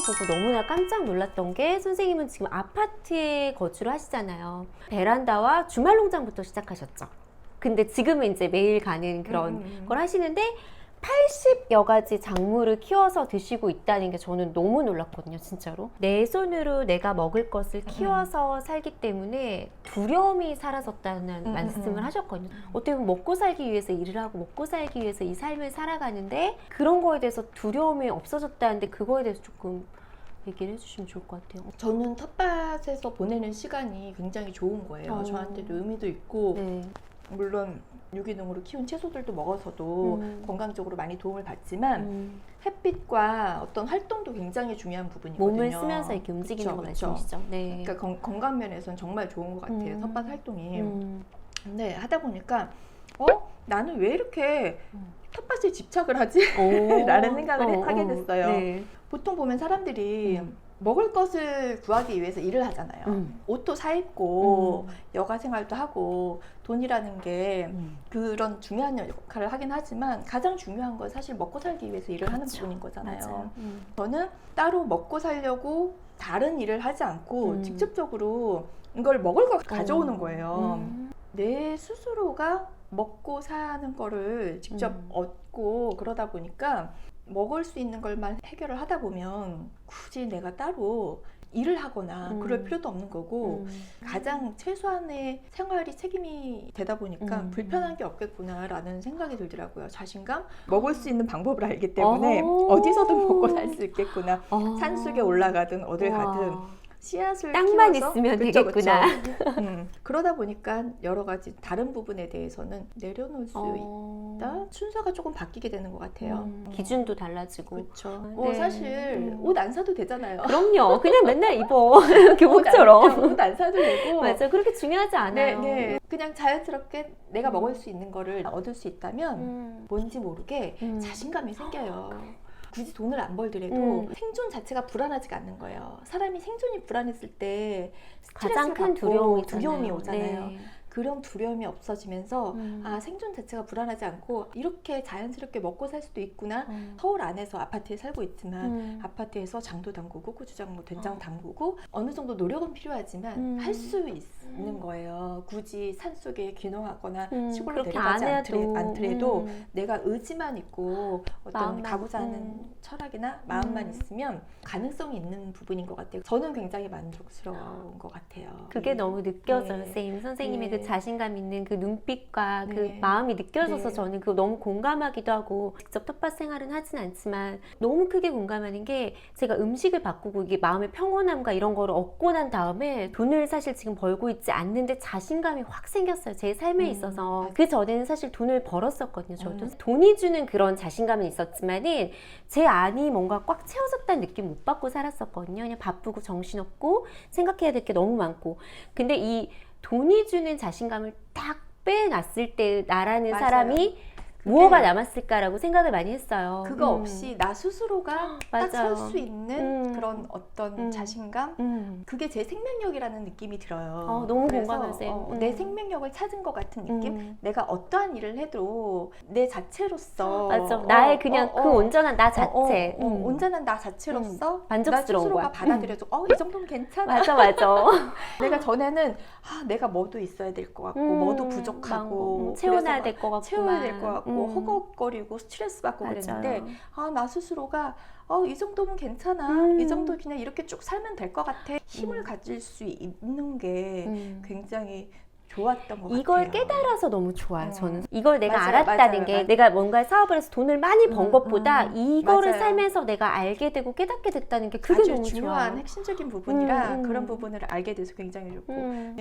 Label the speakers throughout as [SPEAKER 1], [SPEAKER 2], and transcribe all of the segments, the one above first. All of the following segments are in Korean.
[SPEAKER 1] 보고 너무나 깜짝 놀랐던 게 선생님은 지금 아파트에 거주를 하시잖아요. 베란다와 주말 농장부터 시작하셨죠. 근데 지금은 이제 매일 가는 그런 걸 하시는데 80여 가지 작물을 키워서 드시고 있다는 게 저는 너무 놀랐거든요, 진짜로. 내 손으로 내가 먹을 것을 키워서 살기 때문에 두려움이 사라졌다는 말씀을 하셨거든요. 어떻게 보면 먹고 살기 위해서 일을 하고 먹고 살기 위해서 이 삶을 살아가는데 그런 거에 대해서 두려움이 없어졌다는데 그거에 대해서 조금 얘기를 해주시면 좋을 것 같아요.
[SPEAKER 2] 저는 텃밭에서 보내는 시간이 굉장히 좋은 거예요. 저한테도 의미도 있고 물론 유기농으로 키운 채소들도 먹어서도 건강적으로 많이 도움을 받지만 햇빛과 어떤 활동도 굉장히 중요한 부분이거든요.
[SPEAKER 1] 몸을 쓰면서 이렇게 움직이는 거 말씀이시죠? 네.
[SPEAKER 2] 그러니까 건강 면에서는 정말 좋은 것 같아요. 텃밭 활동이. 근데 하다 보니까 나는 왜 이렇게 텃밭에 집착을 하지? 라는 생각을 하게 됐어요.
[SPEAKER 1] 네.
[SPEAKER 2] 보통 보면 사람들이 먹을 것을 구하기 위해서 일을 하잖아요. 옷도 사입고 여가 생활도 하고 돈이라는 게 그런 중요한 역할을 하긴 하지만 가장 중요한 건 사실 먹고 살기 위해서 일을 하는 부분인 거잖아요. 저는 따로 먹고 살려고 다른 일을 하지 않고 직접적으로 이걸 먹을 걸 가져오는 거예요. 내 스스로가 먹고 사는 거를 직접 얻고 그러다 보니까 먹을 수 있는 걸만 해결을 하다 보면 굳이 내가 따로 일을 하거나 그럴 필요도 없는 거고 가장 최소한의 생활이 책임이 되다 보니까 불편한 게 없겠구나라는 생각이 들더라고요. 자신감? 먹을 수 있는 방법을 알기 때문에 어디서든 먹고 살 수 있겠구나. 산속에 올라가든 어딜 가든 씨앗을
[SPEAKER 1] 땅만
[SPEAKER 2] 키워서,
[SPEAKER 1] 있으면
[SPEAKER 2] 그쵸,
[SPEAKER 1] 되겠구나.
[SPEAKER 2] 그러다 보니까 여러 가지 다른 부분에 대해서는 내려놓을 수 있다. 순서가 조금 바뀌게 되는 것 같아요.
[SPEAKER 1] 기준도 달라지고.
[SPEAKER 2] 그렇죠.
[SPEAKER 1] 네.
[SPEAKER 2] 사실 옷 안 사도 되잖아요.
[SPEAKER 1] 그럼요. 그냥 맨날 입어. 교복처럼.
[SPEAKER 2] 옷 안 사도 되고.
[SPEAKER 1] 맞아. 그렇게 중요하지 않아요.
[SPEAKER 2] 네. 그냥 자연스럽게 내가 먹을 수 있는 거를 얻을 수 있다면 뭔지 모르게 자신감이 생겨요. 굳이 돈을 안 벌더라도 생존 자체가 불안하지가 않는 거예요. 사람이 생존이 불안했을 때
[SPEAKER 1] 가장 큰
[SPEAKER 2] 두려움이 오잖아요.
[SPEAKER 1] 네.
[SPEAKER 2] 그런 두려움이 없어지면서 생존 자체가 불안하지 않고 이렇게 자연스럽게 먹고 살 수도 있구나. 서울 안에서 아파트에 살고 있지만 아파트에서 장도 담그고 고추장, 된장 담그고 어느 정도 노력은 필요하지만 할 수 있는 거예요. 굳이 산속에 귀농하거나 시골로 내려가지 않더라도 내가 의지만 있고 어떤 가고자 하는 철학이나 마음만 있으면 가능성이 있는 부분인 것 같아요. 저는 굉장히 만족스러운 것 같아요.
[SPEAKER 1] 그게 너무 느껴져요, 선생님의 그 자신감 있는 그 눈빛과 그 마음이 느껴져서 저는 그거 너무 공감하기도 하고 직접 텃밭 생활은 하진 않지만 너무 크게 공감하는 게 제가 음식을 바꾸고 이게 마음의 평온함과 이런 거를 얻고 난 다음에 돈을 사실 지금 벌고 있지 않는데 자신감이 확 생겼어요. 제 삶에 있어서. 그 전에는 사실 돈을 벌었었거든요. 저도 돈이 주는 그런 자신감은 있었지만은 제 안이 뭔가 꽉 채워졌다는 느낌 못 받고 살았었거든요. 그냥 바쁘고 정신없고 생각해야 될 게 너무 많고. 근데 이 돈이 주는 자신감을 딱 빼놨을 때 나라는 사람이 무엇가 남았을까라고 생각을 많이 했어요.
[SPEAKER 2] 그거 없이 나 스스로가 딱 설 수 있는 그런 어떤 자신감? 그게 제 생명력이라는 느낌이 들어요.
[SPEAKER 1] 너무 공감하세요.
[SPEAKER 2] 내 생명력을 찾은 것 같은 느낌? 내가 어떠한 일을 해도 내 자체로서
[SPEAKER 1] 나의 그냥 그 온전한 나 자체
[SPEAKER 2] 온전한 나 자체로서
[SPEAKER 1] 만족스러운
[SPEAKER 2] 나 스스로가
[SPEAKER 1] 거야.
[SPEAKER 2] 받아들여줘. 이 정도면 괜찮아.
[SPEAKER 1] 맞아.
[SPEAKER 2] 내가 전에는 내가 뭐도 있어야 될 것 같고 뭐도 부족하고
[SPEAKER 1] 채워놔야 될 것 같고
[SPEAKER 2] 채워야 될 것 같고 허걱거리고 스트레스 받고 그랬는데 나 스스로가 이 정도면 괜찮아. 이 정도 그냥 이렇게 쭉 살면 될 것 같아. 힘을 가질 수 있는 게 굉장히 좋았던 것 같아요.
[SPEAKER 1] 이걸 깨달아서 너무 좋아요. 저는 이걸 내가 알았다는 게 내가 뭔가 사업을 해서 돈을 많이 번 것보다 이거를 살면서 내가 알게 되고 깨닫게 됐다는 게 그게
[SPEAKER 2] 아주
[SPEAKER 1] 너무
[SPEAKER 2] 중요한
[SPEAKER 1] 좋아요.
[SPEAKER 2] 핵심적인 부분이라 그런 부분을 알게 돼서 굉장히 좋고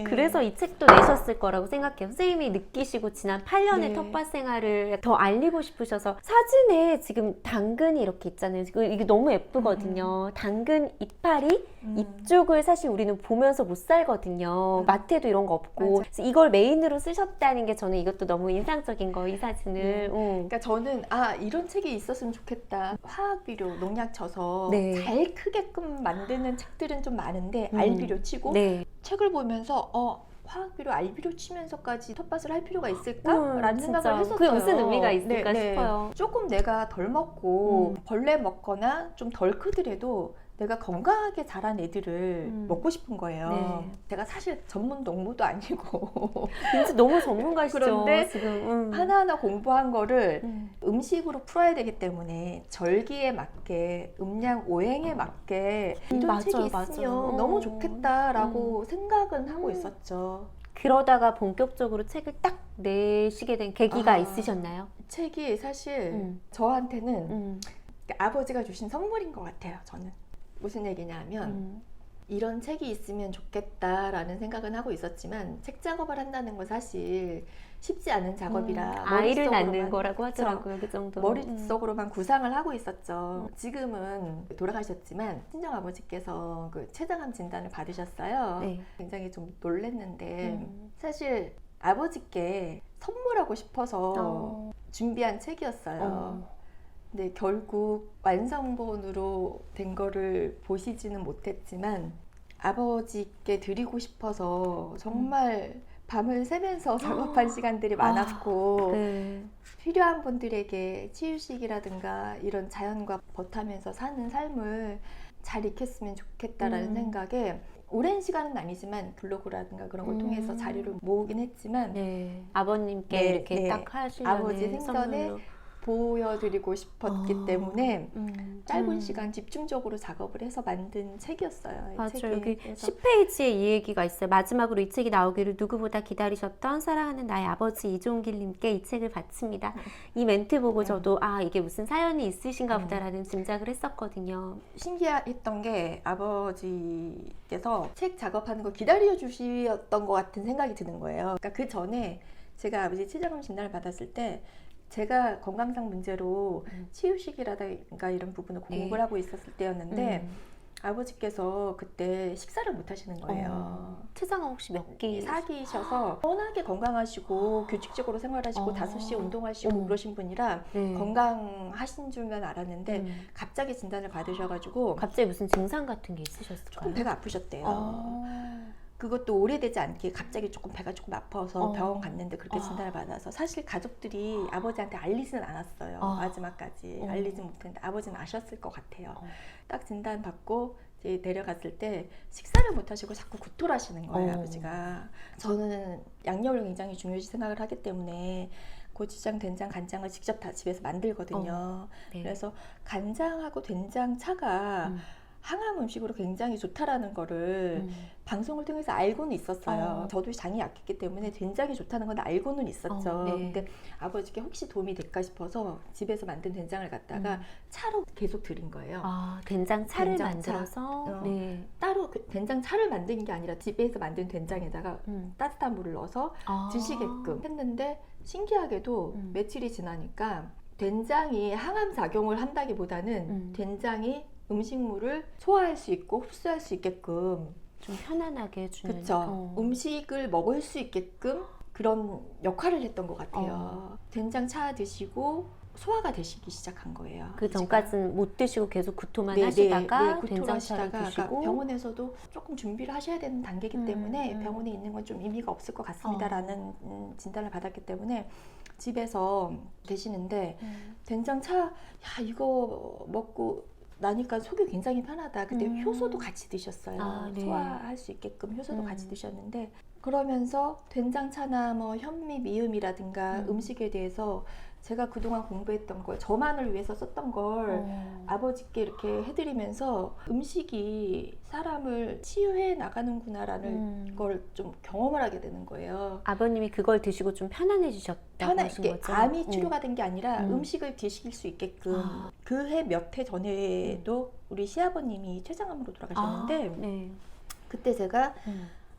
[SPEAKER 1] 그래서 이 책도 내셨을 거라고 생각해요. 선생님이 느끼시고 지난 8년의 텃밭 생활을 더 알리고 싶으셔서 사진에 지금 당근이 이렇게 있잖아요. 이게 너무 예쁘거든요. 당근 이파리 잎 쪽을 사실 우리는 보면서 못 살거든요. 마트에도 이런 거 없고 이걸 메인으로 쓰셨다는 게 저는 이것도 너무 인상적인 거, 이 사진을.
[SPEAKER 2] 그러니까 저는 이런 책이 있었으면 좋겠다. 화학비료, 농약 쳐서 잘 크게끔 만드는 책들은 좀 많은데 알비료 치고 책을 보면서 화학비료, 알비료 치면서까지 텃밭을 할 필요가 있을까라는 생각을 했었어요.
[SPEAKER 1] 그게 무슨 의미가 있을까 싶어요.
[SPEAKER 2] 조금 내가 덜 먹고 벌레 먹거나 좀 덜 크더라도 내가 건강하게 자란 애들을 먹고 싶은 거예요.
[SPEAKER 1] 네.
[SPEAKER 2] 제가 사실 전문 농부도 아니고
[SPEAKER 1] 진짜 너무 전문가시죠.
[SPEAKER 2] 그런데
[SPEAKER 1] 지금
[SPEAKER 2] 하나하나 공부한 거를 음식으로 풀어야 되기 때문에 절기에 맞게 음량 오행에 맞게 이런
[SPEAKER 1] 맞아요,
[SPEAKER 2] 책이
[SPEAKER 1] 맞아요.
[SPEAKER 2] 있으면 너무 좋겠다라고 생각은 하고 있었죠.
[SPEAKER 1] 그러다가 본격적으로 책을 딱 내시게 된 계기가
[SPEAKER 2] 아.
[SPEAKER 1] 있으셨나요?
[SPEAKER 2] 책이 사실 저한테는
[SPEAKER 1] 음.
[SPEAKER 2] 아버지가 주신 선물인 것 같아요. 저는 무슨 얘기냐 하면 이런 책이 있으면 좋겠다라는 생각은 하고 있었지만 책 작업을 한다는 건 사실 쉽지 않은 작업이라
[SPEAKER 1] 아이를
[SPEAKER 2] 머릿속으로만-
[SPEAKER 1] 낳는 거라고 하더라고요. 그 정도.
[SPEAKER 2] 머릿속으로만 구상을 하고 있었죠. 지금은 돌아가셨지만 친정아버지께서 그 췌장암 진단을 받으셨어요.
[SPEAKER 1] 네.
[SPEAKER 2] 굉장히 좀 놀랬는데 사실 아버지께 선물하고 싶어서 준비한 책이었어요. 근데 결국 완성본으로 된 거를 보시지는 못했지만 아버지께 드리고 싶어서 정말 밤을 새면서 작업한 시간들이 많았고
[SPEAKER 1] 네.
[SPEAKER 2] 필요한 분들에게 치유식이라든가 이런 자연과 버타면서 사는 삶을 잘 익혔으면 좋겠다라는 생각에 오랜 시간은 아니지만 블로그라든가 그런 걸 통해서 자료를 모으긴 했지만
[SPEAKER 1] 네. 아버님께
[SPEAKER 2] 네,
[SPEAKER 1] 이렇게
[SPEAKER 2] 네.
[SPEAKER 1] 딱 하시려는
[SPEAKER 2] 아버지 생전에
[SPEAKER 1] 선물로.
[SPEAKER 2] 보여드리고 싶었기 때문에 짧은
[SPEAKER 1] 시간
[SPEAKER 2] 시간 집중적으로 작업을 해서 만든 책이었어요. 이
[SPEAKER 1] 맞아요.
[SPEAKER 2] 책이.
[SPEAKER 1] 여기
[SPEAKER 2] 그래서
[SPEAKER 1] 10페이지에 이 얘기가 있어요. 마지막으로 이 책이 나오기를 누구보다 기다리셨던 사랑하는 나의 아버지 이종길님께 이 책을 바칩니다. 이 멘트 보고 저도 아 이게 무슨 사연이 있으신가 보다라는 짐작을 했었거든요.
[SPEAKER 2] 신기했던 게 아버지께서 책 작업하는 걸 기다려 주셨던 것 같은 생각이 드는 거예요. 그러니까 그 전에 제가 아버지 췌장암 진단을 받았을 때 제가 건강상 문제로 치유식이라든가 이런 부분을 공부를 하고 있었을 때였는데 아버지께서 그때 식사를 못 하시는 거예요.
[SPEAKER 1] 췌장암 혹시 몇 개?
[SPEAKER 2] 사기셔서 워낙에 건강하시고 규칙적으로 생활하시고 5시에 운동하시고
[SPEAKER 1] 어머.
[SPEAKER 2] 그러신 분이라
[SPEAKER 1] 네.
[SPEAKER 2] 건강하신 줄만 알았는데 갑자기 진단을 받으셔가지고
[SPEAKER 1] 갑자기 무슨 증상 같은 게 있으셨을까요?
[SPEAKER 2] 조금 배가 아프셨대요. 그것도 오래되지 않게 갑자기 조금 배가 조금 아파서 병원 갔는데 그렇게 진단을 받아서 사실 가족들이 아버지한테 알리지는 않았어요. 마지막까지 알리지 못했는데 아버지는 아셨을 것 같아요. 딱 진단 받고 이제 내려갔을 때 식사를 못 하시고 자꾸 구토를 하시는 거예요. 아버지가. 저는 양념을 굉장히 중요시 생각을 하기 때문에 고추장, 된장, 간장을 직접 다 집에서 만들거든요.
[SPEAKER 1] 네.
[SPEAKER 2] 그래서 간장하고 된장 차가 항암 음식으로 굉장히 좋다라는 거를 방송을 통해서 알고는 있었어요. 저도 장이 약했기 때문에 된장이 좋다는 건 알고는 있었죠.
[SPEAKER 1] 네.
[SPEAKER 2] 근데 아버지께 혹시 도움이 될까 싶어서 집에서 만든 된장을 갖다가 차로 계속 드린 거예요.
[SPEAKER 1] 아 된장 차를
[SPEAKER 2] 된장차.
[SPEAKER 1] 만들어서 네.
[SPEAKER 2] 따로 그 된장 차를 만든 게 아니라 집에서 만든 된장에다가 따뜻한 물을 넣어서 드시게끔 했는데 신기하게도 며칠이 지나니까 된장이 항암 작용을 한다기보다는 된장이 음식물을 소화할 수 있고 흡수할 수 있게끔
[SPEAKER 1] 좀 편안하게 해주는.
[SPEAKER 2] 그렇죠. 음식을 먹을 수 있게끔 그런 역할을 했던 것 같아요. 된장 차 드시고 소화가 되시기 시작한 거예요.
[SPEAKER 1] 그 전까지는 못 드시고 계속 구토만
[SPEAKER 2] 네,
[SPEAKER 1] 하시다가
[SPEAKER 2] 구토를
[SPEAKER 1] 된장차를
[SPEAKER 2] 하시다가
[SPEAKER 1] 드시고.
[SPEAKER 2] 그러니까 병원에서도 조금 준비를 하셔야 되는 단계이기 때문에 병원에 있는 건 좀 의미가 없을 것 같습니다라는 진단을 받았기 때문에 집에서 드시는데 된장차 야 이거 먹고 나니까 속이 굉장히 편하다. 그때 효소도 같이 드셨어요.
[SPEAKER 1] 네.
[SPEAKER 2] 소화할 수 있게끔 효소도 같이 드셨는데 그러면서 된장차나 뭐 현미, 미음이라든가 음식에 대해서 제가 그동안 공부했던 걸 저만을 위해서 썼던 걸 아버지께 이렇게 해드리면서 음식이 사람을 치유해 나가는구나라는 걸 좀 경험을 하게 되는 거예요.
[SPEAKER 1] 아버님이 그걸 드시고 좀 편안해지셨다고 하신 거죠?
[SPEAKER 2] 암이 치료가 된 게 아니라 음식을 드실 수 있게끔 그 해 몇 해 전에도 우리 시아버님이 췌장암으로 돌아가셨는데
[SPEAKER 1] 네.
[SPEAKER 2] 그때 제가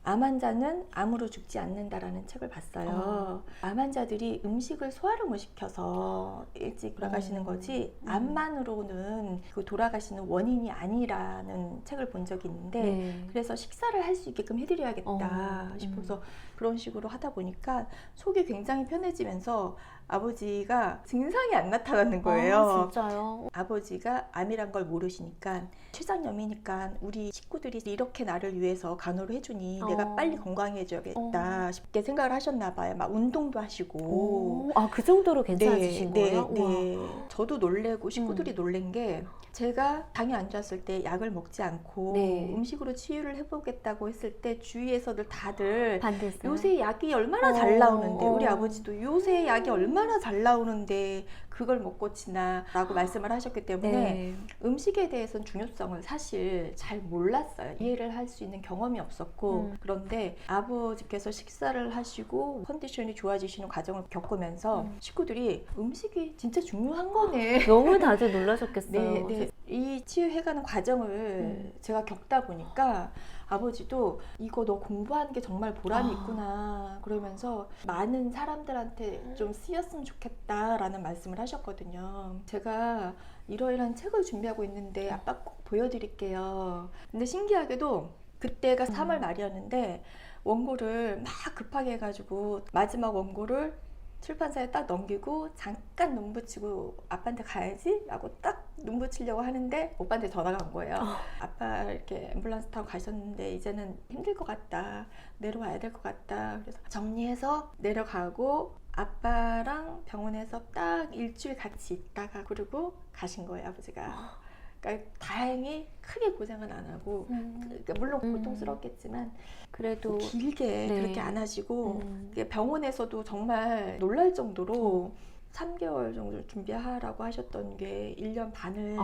[SPEAKER 2] 암 환자는 암으로 죽지 않는다라는 책을 봤어요. 암 환자들이 음식을 소화를 못 시켜서 일찍 돌아가시는 거지 암만으로는 그 돌아가시는 원인이 아니라는 책을 본 적이 있는데
[SPEAKER 1] 네.
[SPEAKER 2] 그래서 식사를 할 수 있게끔 해드려야겠다 싶어서 그런 식으로 하다 보니까 속이 굉장히 편해지면서 아버지가 증상이 안 나타나는 거예요.
[SPEAKER 1] 아, 진짜요?
[SPEAKER 2] 아버지가 암이란 걸 모르시니까 췌장염이니까 우리 식구들이 이렇게 나를 위해서 간호를 해주니 내가 빨리 건강해져야겠다 싶게 생각을 하셨나 봐요. 막 운동도 하시고.
[SPEAKER 1] 그 정도로 괜찮아지신 거예요?
[SPEAKER 2] 네. 저도 놀래고 식구들이 놀란 게 제가 당이 안 좋았을 때 약을 먹지 않고 음식으로 치유를 해보겠다고 했을 때 주위에서들 다들
[SPEAKER 1] 반대했어요.
[SPEAKER 2] 요새 약이 얼마나 잘 나오는데 우리 아버지도 요새 약이 얼마나 잘 나오는데 그걸 못 고치나 라고 말씀을 하셨기 때문에 음식에 대해서는 중요성을 사실 잘 몰랐어요. 이해를 할 수 있는 경험이 없었고 그런데 아버지께서 식사를 하시고 컨디션이 좋아지시는 과정을 겪으면서 식구들이 음식이 진짜 중요한 거네.
[SPEAKER 1] 너무 다들 놀라셨겠어요.
[SPEAKER 2] 네. 이 치유해가는 과정을 제가 겪다 보니까 아버지도 이거 너 공부하는 게 정말 보람이 있구나 그러면서 많은 사람들한테 좀 쓰였으면 좋겠다라는 말씀을 하셨거든요. 제가 이러이러한 책을 준비하고 있는데 아빠 꼭 보여드릴게요. 근데 신기하게도 그때가 3월 말이었는데 원고를 막 급하게 해가지고 마지막 원고를 출판사에 딱 넘기고 잠깐 눈 붙이고 아빠한테 가야지 라고 딱 눈 붙이려고 하는데 오빠한테 전화가 온 거예요. 아빠 이렇게 앰뷸런스 타고 가셨는데 이제는 힘들 것 같다. 내려와야 될 것 같다. 그래서 정리해서 내려가고 아빠랑 병원에서 딱 일주일 같이 있다가 그리고 가신 거예요, 아버지가. 그러니까 다행히 크게 고생은 안 하고 그러니까 물론 고통스럽겠지만
[SPEAKER 1] 그래도
[SPEAKER 2] 길게 그렇게 안 하시고 병원에서도 정말 놀랄 정도로 3개월 정도 준비하라고 하셨던 게 1년 반을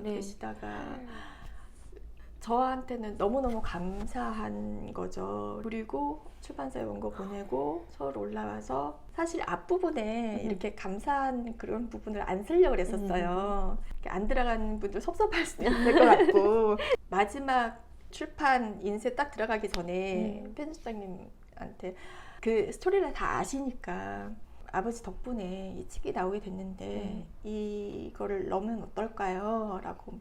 [SPEAKER 2] 계시다가 저한테는 너무너무 감사한 거죠. 그리고 출판사에 원고 보내고 서울 올라와서 사실 앞부분에 이렇게 감사한 그런 부분을 안 쓰려고 그랬었어요. 안 들어가는 분들 섭섭할 수도 있을 것 같고 마지막 출판 인쇄 딱 들어가기 전에 편집장님한테 그 스토리를 다 아시니까 아버지 덕분에 이 책이 나오게 됐는데 이거를 넣으면 어떨까요? 라고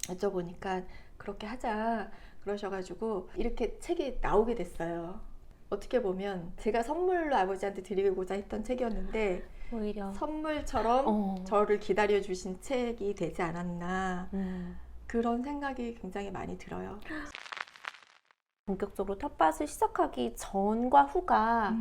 [SPEAKER 2] 여쭤보니까 그렇게 하자 그러셔가지고 이렇게 책이 나오게 됐어요. 어떻게 보면 제가 선물로 아버지한테 드리고자 했던 책이었는데
[SPEAKER 1] 오히려
[SPEAKER 2] 선물처럼 저를 기다려주신 책이 되지 않았나 그런 생각이 굉장히 많이 들어요.
[SPEAKER 1] 본격적으로 텃밭을 시작하기 전과 후가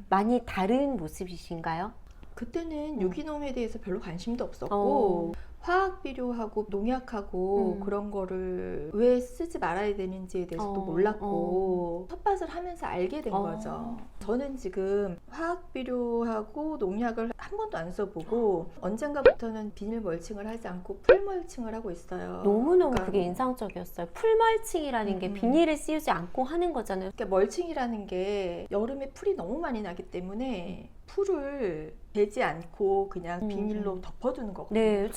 [SPEAKER 1] 많이 다른 모습이신가요?
[SPEAKER 2] 그때는 유기농에 대해서 별로 관심도 없었고 화학 비료하고 농약하고 그런 거를 왜 쓰지 말아야 되는지에 대해서도 몰랐고 텃밭을 하면서 알게 된 거죠. 저는 지금 화학 비료하고 농약을 한 번도 안 써보고 언젠가부터는 비닐 멀칭을 하지 않고 풀 멀칭을 하고 있어요.
[SPEAKER 1] 너무너무
[SPEAKER 2] 그러니까
[SPEAKER 1] 그게 인상적이었어요. 풀 멀칭이라는 게 비닐을 씌우지 않고 하는 거잖아요.
[SPEAKER 2] 그러니까 멀칭이라는 게 여름에 풀이 너무 많이 나기 때문에 풀을 베지 않고 그냥 비닐로 덮어두는 거거든요.
[SPEAKER 1] 네,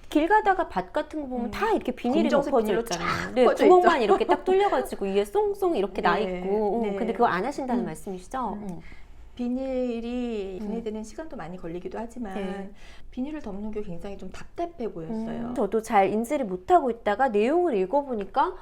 [SPEAKER 1] 길 가다가 밭 같은 거 보면 다 이렇게 비닐이
[SPEAKER 2] 검정색
[SPEAKER 1] 덮어져
[SPEAKER 2] 비닐로
[SPEAKER 1] 있잖아요.
[SPEAKER 2] 쫙
[SPEAKER 1] 네,
[SPEAKER 2] 덮어져
[SPEAKER 1] 구멍만 이렇게 딱 뚫려가지고 위에 쏭쏭 이렇게 나
[SPEAKER 2] 네,
[SPEAKER 1] 있고.
[SPEAKER 2] 네.
[SPEAKER 1] 근데 그거 안 하신다는 말씀이시죠?
[SPEAKER 2] 비닐이 분해되는 시간도 많이 걸리기도 하지만
[SPEAKER 1] 네.
[SPEAKER 2] 비닐을 덮는 게 굉장히 좀 답답해 보였어요.
[SPEAKER 1] 저도 잘 인지를 못하고 있다가 내용을 읽어보니까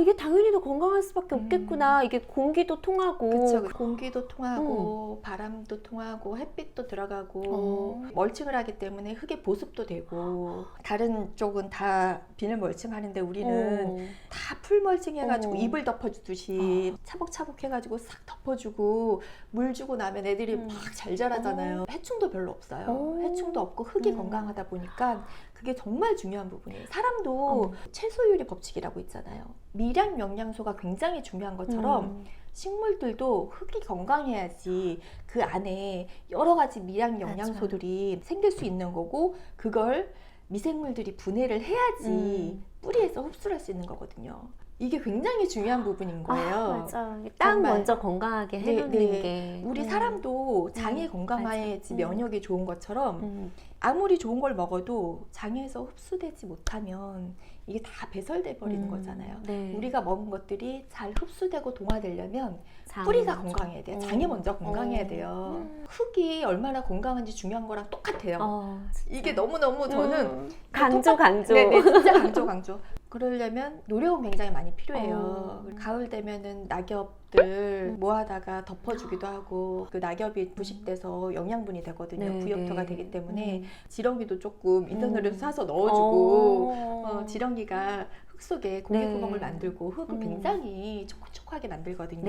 [SPEAKER 1] 이게 당연히 더 건강할 수밖에 없겠구나. 이게 공기도 통하고.
[SPEAKER 2] 그쵸. 공기도 통하고 바람도 통하고 햇빛도 들어가고 멀칭을 하기 때문에 흙의 보습도 되고 다른 쪽은 다 비닐 멀칭하는데 우리는 다 풀 멀칭 해가지고 잎을 덮어주듯이 차곡차곡 해가지고 싹 덮어주고 물 주고 나면 애들이 막 잘 자라잖아요. 해충도 별로 없어요. 해충도 없고 흙이 건강하다 보니까 그게 정말 중요한 부분이에요. 사람도 채소유리 법칙이라고 있잖아요. 미량 영양소가 굉장히 중요한 것처럼 식물들도 흙이 건강해야지 그 안에 여러 가지 미량 영양소들이 생길 수 있는 거고 그걸 미생물들이 분해를 해야지 뿌리에서 흡수를 할 수 있는 거거든요. 이게 굉장히 중요한 부분인 거예요.
[SPEAKER 1] 맞아. 딱
[SPEAKER 2] 정말.
[SPEAKER 1] 먼저 건강하게 해놓는 게.
[SPEAKER 2] 우리 사람도 장이 건강해야지 면역이 좋은 것처럼 아무리 좋은 걸 먹어도 장에서 흡수되지 못하면 이게 다 배설돼 버리는 거잖아요.
[SPEAKER 1] 네.
[SPEAKER 2] 우리가 먹은 것들이 잘 흡수되고 동화되려면 뿌리가 건강해야 돼요. 장이 먼저 건강해야 돼요. 흙이 얼마나 건강한지 중요한 거랑 똑같아요. 이게 너무너무 저는
[SPEAKER 1] 강조.
[SPEAKER 2] 네네, 진짜 강조. 그러려면 노력은 굉장히 많이 필요해요. 가을 되면은 낙엽 것들 모아다가 덮어주기도 하고 그 낙엽이 부식돼서 영양분이 되거든요.
[SPEAKER 1] 네,
[SPEAKER 2] 부엽토가
[SPEAKER 1] 네.
[SPEAKER 2] 되기 때문에 지렁이도 조금 인터넷에서 사서 넣어주고 지렁이가 흙 속에 공기구멍을
[SPEAKER 1] 네.
[SPEAKER 2] 만들고 흙을 굉장히 촉촉하게 만들거든요.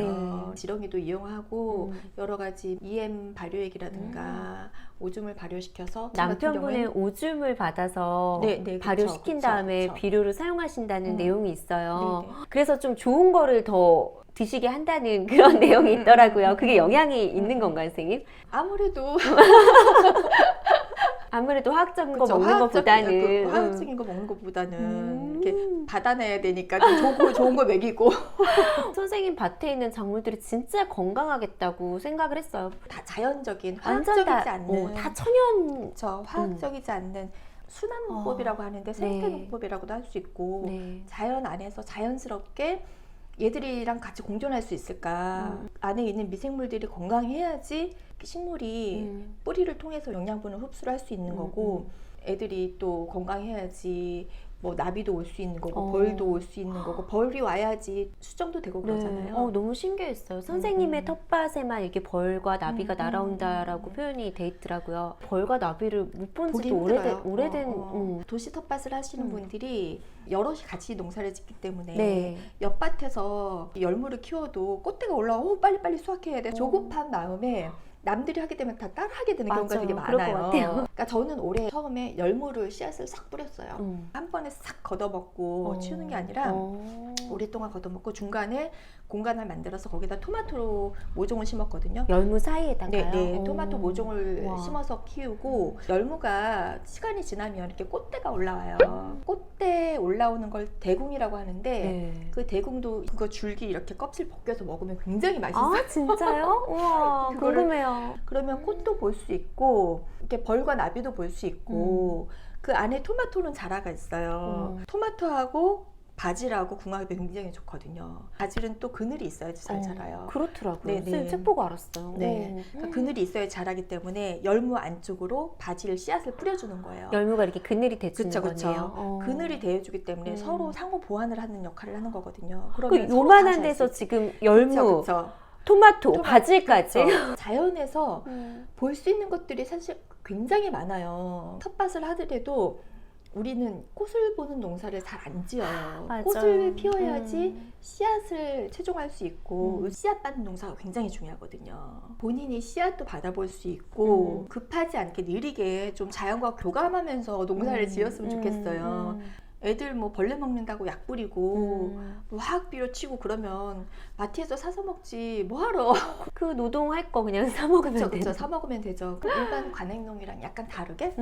[SPEAKER 1] 네.
[SPEAKER 2] 지렁이도 이용하고 여러 가지 EM 발효액이라든가 오줌을 발효시켜서 저 같은
[SPEAKER 1] 남편분의
[SPEAKER 2] 경우에는
[SPEAKER 1] 오줌을 받아서
[SPEAKER 2] 네, 네,
[SPEAKER 1] 발효시킨
[SPEAKER 2] 그쵸,
[SPEAKER 1] 다음에
[SPEAKER 2] 그쵸.
[SPEAKER 1] 비료를 사용하신다는 내용이 있어요.
[SPEAKER 2] 네, 네.
[SPEAKER 1] 그래서 좀 좋은 거를 더 드시게 한다는 그런 내용이 있더라고요. 그게 영향이 있는 건가요, 선생님?
[SPEAKER 2] 아무래도
[SPEAKER 1] 아무래도 화학적인 거
[SPEAKER 2] 그쵸,
[SPEAKER 1] 먹는 것보다는
[SPEAKER 2] 화학적인 거 먹는 것보다는 이렇게 받아내야 되니까 좀 좋은 거 먹이고
[SPEAKER 1] 선생님 밭에 있는 작물들이 진짜 건강하겠다고 생각을 했어요.
[SPEAKER 2] 다 자연적인
[SPEAKER 1] 완전
[SPEAKER 2] 화학적이지
[SPEAKER 1] 다,
[SPEAKER 2] 않는
[SPEAKER 1] 다 천연.
[SPEAKER 2] 그쵸, 화학적이지 않는 순환 농법이라고 하는데 생태
[SPEAKER 1] 네.
[SPEAKER 2] 농법이라고도 할 수 있고
[SPEAKER 1] 네.
[SPEAKER 2] 자연 안에서 자연스럽게 얘들이랑 같이 공존할 수 있을까 안에 있는 미생물들이 건강해야지 식물이 뿌리를 통해서 영양분을 흡수를 할 수 있는 거고 애들이 또 건강해야지 뭐 나비도 올 수 있는 거고 벌도 올 수 있는 거고 벌이 와야지 수정도 되고 그러잖아요.
[SPEAKER 1] 너무 신기했어요. 선생님의 텃밭에만 이렇게 벌과 나비가 날아온다라고 표현이 돼 있더라고요. 벌과 나비를 못 본
[SPEAKER 2] 보기
[SPEAKER 1] 지도
[SPEAKER 2] 힘들어요.
[SPEAKER 1] 오래된
[SPEAKER 2] 도시 텃밭을 하시는 분들이 여럿이 같이 농사를 짓기 때문에
[SPEAKER 1] 네.
[SPEAKER 2] 옆밭에서 열무를 키워도 꽃대가 올라오고 빨리빨리 수확해야 돼. 조급한 마음에 남들이 하게 되면 다 따라하게 되는 경우가 되게
[SPEAKER 1] 그럴 것
[SPEAKER 2] 많아요.
[SPEAKER 1] 같아요.
[SPEAKER 2] 그러니까 저는 올해 처음에 열무를 씨앗을 싹 뿌렸어요. 한 번에 싹 걷어먹고 치우는 게 아니라 오랫동안 걷어먹고 중간에 공간을 만들어서 거기다 토마토 모종을 심었거든요.
[SPEAKER 1] 열무 사이에다가요?
[SPEAKER 2] 네, 토마토 모종을
[SPEAKER 1] 와.
[SPEAKER 2] 심어서 키우고 열무가 시간이 지나면 이렇게 꽃대가 올라와요. 꽃대 올라오는 걸 대궁이라고 하는데
[SPEAKER 1] 네.
[SPEAKER 2] 그 대궁도 그거 줄기 이렇게 껍질 벗겨서 먹으면 굉장히 맛있어요.
[SPEAKER 1] 아 진짜요? 우와
[SPEAKER 2] 그거를-
[SPEAKER 1] 궁금해요.
[SPEAKER 2] 그러면 꽃도 볼 수 있고 이렇게 벌과 나비도 볼 수 있고 그 안에 토마토는 자라가 있어요. 토마토하고 바질하고 궁합이 굉장히 좋거든요. 바질은 또 그늘이 있어야지 잘 자라요.
[SPEAKER 1] 그렇더라고요.
[SPEAKER 2] 네,
[SPEAKER 1] 선생님
[SPEAKER 2] 네.
[SPEAKER 1] 책 보고 알았어요.
[SPEAKER 2] 네. 그러니까 그늘이 있어야 자라기 때문에 열무 안쪽으로 바질 씨앗을 뿌려주는 거예요.
[SPEAKER 1] 열무가 이렇게 그늘이 대주는
[SPEAKER 2] 그쵸, 그쵸.
[SPEAKER 1] 거네요.
[SPEAKER 2] 그늘이 되어주기 때문에 서로 상호 보완을 하는 역할을 하는 거거든요.
[SPEAKER 1] 그
[SPEAKER 2] 그러면 서로
[SPEAKER 1] 요만한
[SPEAKER 2] 다
[SPEAKER 1] 데서
[SPEAKER 2] 잘 수-
[SPEAKER 1] 지금 열무,
[SPEAKER 2] 그쵸.
[SPEAKER 1] 토마토, 바질까지.
[SPEAKER 2] 그쵸. 자연에서 볼 수 있는 것들이 사실 굉장히 많아요. 텃밭을 하더라도 우리는 꽃을 보는 농사를 잘 안 지어요.
[SPEAKER 1] 맞아요.
[SPEAKER 2] 꽃을 피워야지 씨앗을 최종할 수 있고 씨앗 받는 농사가 굉장히 중요하거든요. 본인이 씨앗도 받아볼 수 있고 급하지 않게 느리게 좀 자연과 교감하면서 농사를 지었으면 좋겠어요. 애들 뭐 벌레 먹는다고 약 뿌리고 뭐 화학비료 치고 그러면 마트에서 사서 먹지 뭐하러.
[SPEAKER 1] 그 노동할 거 그냥 사 먹으면
[SPEAKER 2] 그쵸,
[SPEAKER 1] 되는.
[SPEAKER 2] 사 먹으면 되죠. 그 일반 관행농이랑 약간 다르게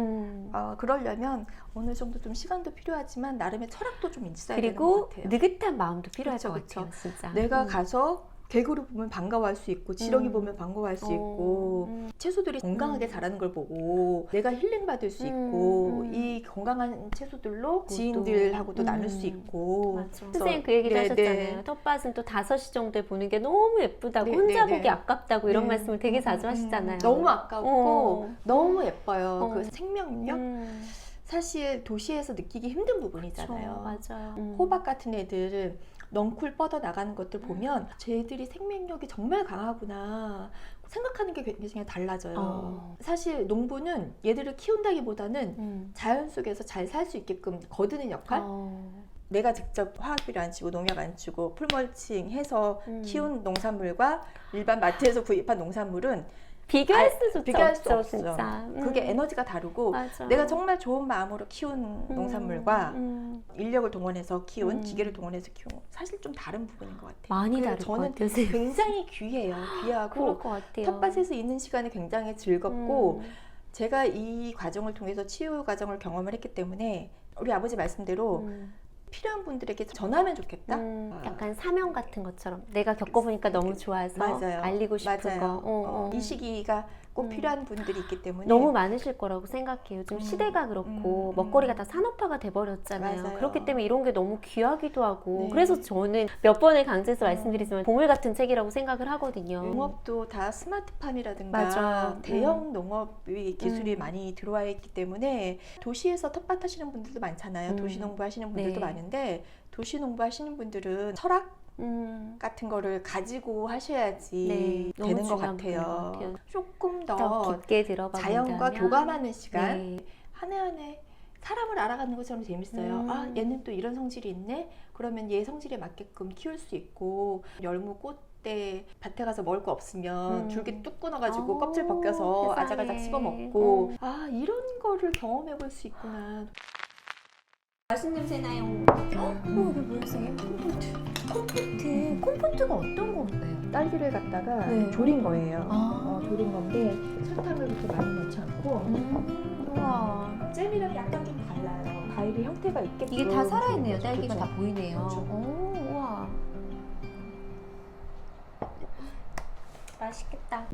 [SPEAKER 2] 그러려면 어느 정도 좀 시간도 필요하지만 나름의 철학도 좀 있어야 되는 것
[SPEAKER 1] 그리고
[SPEAKER 2] 같아요.
[SPEAKER 1] 느긋한 마음도 필요할
[SPEAKER 2] 그쵸,
[SPEAKER 1] 것
[SPEAKER 2] 그쵸.
[SPEAKER 1] 같아요. 진짜.
[SPEAKER 2] 내가 가서 개구리 보면 반가워할 수 있고 지렁이 보면 반가워할 수 있고 채소들이 건강하게 자라는 걸 보고 내가 힐링 받을 수 있고 이 건강한 채소들로 지인들하고도 나눌 수 있고.
[SPEAKER 1] 맞아. 선생님 그 얘기도
[SPEAKER 2] 네,
[SPEAKER 1] 하셨잖아요.
[SPEAKER 2] 네.
[SPEAKER 1] 텃밭은 또 5시 정도에 보는 게 너무 예쁘다고
[SPEAKER 2] 네,
[SPEAKER 1] 혼자
[SPEAKER 2] 네,
[SPEAKER 1] 보기
[SPEAKER 2] 네.
[SPEAKER 1] 아깝다고 이런
[SPEAKER 2] 네.
[SPEAKER 1] 말씀을 되게 자주 하시잖아요.
[SPEAKER 2] 너무 아까웠고 너무 예뻐요.
[SPEAKER 1] 어.
[SPEAKER 2] 그 생명력 사실 도시에서 느끼기 힘든 부분이잖아요.
[SPEAKER 1] 그쵸, 맞아요.
[SPEAKER 2] 호박 같은 애들 넝쿨 뻗어 나가는 것들 보면 쟤들이 생명력이 정말 강하구나 생각하는 게 굉장히 달라져요. 사실 농부는 얘들을 키운다기보다는 자연 속에서 잘 살 수 있게끔 거두는 역할? 내가 직접 화학비료 안 치고 농약 안 치고 풀멀칭 해서 키운 농산물과 일반 마트에서 구입한 농산물은
[SPEAKER 1] 비교할 수조차
[SPEAKER 2] 비교할 수
[SPEAKER 1] 없죠,
[SPEAKER 2] 없어.
[SPEAKER 1] 진짜.
[SPEAKER 2] 그게 에너지가 다르고
[SPEAKER 1] 맞아.
[SPEAKER 2] 내가 정말 좋은 마음으로 키운 농산물과 인력을 동원해서 키운 기계를 동원해서 키운 사실 좀 다른 부분인 것 같아요.
[SPEAKER 1] 많이
[SPEAKER 2] 그래서
[SPEAKER 1] 다를 것
[SPEAKER 2] 저는
[SPEAKER 1] 같아요.
[SPEAKER 2] 굉장히 귀해요. 귀하고
[SPEAKER 1] 그럴 것 같아요.
[SPEAKER 2] 텃밭에서 있는 시간이 굉장히 즐겁고 제가 이 과정을 통해서 치유 과정을 경험을 했기 때문에 우리 아버지 말씀대로 필요한 분들에게 전하면 좋겠다.
[SPEAKER 1] 약간 사명 같은 것처럼 내가 겪어보니까 너무 좋아서
[SPEAKER 2] 맞아요.
[SPEAKER 1] 알리고 싶은
[SPEAKER 2] 맞아요.
[SPEAKER 1] 거.
[SPEAKER 2] 이 시기가 꼭 필요한 분들이 있기 때문에
[SPEAKER 1] 너무 많으실 거라고 생각해요. 요즘 시대가 그렇고 먹거리가 다 산업화가 돼버렸잖아요.
[SPEAKER 2] 맞아요.
[SPEAKER 1] 그렇기 때문에 이런 게 너무 귀하기도 하고
[SPEAKER 2] 네.
[SPEAKER 1] 그래서 저는 몇 번을 강조해서 말씀드리지만 보물 같은 책이라고 생각을 하거든요.
[SPEAKER 2] 농업도 다 스마트팜이라든가
[SPEAKER 1] 맞아.
[SPEAKER 2] 대형 농업의 기술이 많이 들어와 있기 때문에 도시에서 텃밭 하시는 분들도 많잖아요. 도시 농부 하시는 분들도
[SPEAKER 1] 네.
[SPEAKER 2] 많은데 도시 농부 하시는 분들은 철학 같은 거를 가지고 하셔야지
[SPEAKER 1] 네, 너무
[SPEAKER 2] 되는 것
[SPEAKER 1] 중요한 부분인 것
[SPEAKER 2] 같아요.
[SPEAKER 1] 같아요.
[SPEAKER 2] 조금
[SPEAKER 1] 더
[SPEAKER 2] 더
[SPEAKER 1] 깊게 들어가
[SPEAKER 2] 자연과
[SPEAKER 1] 본다면,
[SPEAKER 2] 교감하는 시간,
[SPEAKER 1] 네.
[SPEAKER 2] 한 해 한 해 사람을 알아가는 것처럼 재밌어요. 아, 얘는 또 이런 성질이 있네? 그러면 얘 성질에 맞게끔 키울 수 있고, 열무 꽃대 밭에 가서 먹을 거 없으면 줄기 뚝 끊어가지고 껍질 벗겨서
[SPEAKER 1] 세상에.
[SPEAKER 2] 아작아작 씹어먹고, 아, 이런 거를 경험해 볼 수 있구나.
[SPEAKER 1] 맛있는 냄새 나요. 이게 뭐야, 선생님? 콤포트가 어떤 건가요?
[SPEAKER 2] 딸기를 갖다가
[SPEAKER 1] 네.
[SPEAKER 2] 졸인 거예요.
[SPEAKER 1] 아.
[SPEAKER 2] 졸인 건데 설탕을 그렇게 많이 넣지 않고
[SPEAKER 1] 우와.
[SPEAKER 2] 잼이랑 약간 좀 달라요. 과일의 형태가 있겠죠.
[SPEAKER 1] 이게 다 살아있네요. 딸기가
[SPEAKER 2] 그렇죠.
[SPEAKER 1] 다 보이네요.
[SPEAKER 2] 그렇죠.
[SPEAKER 1] 오, 우와. 맛있겠다.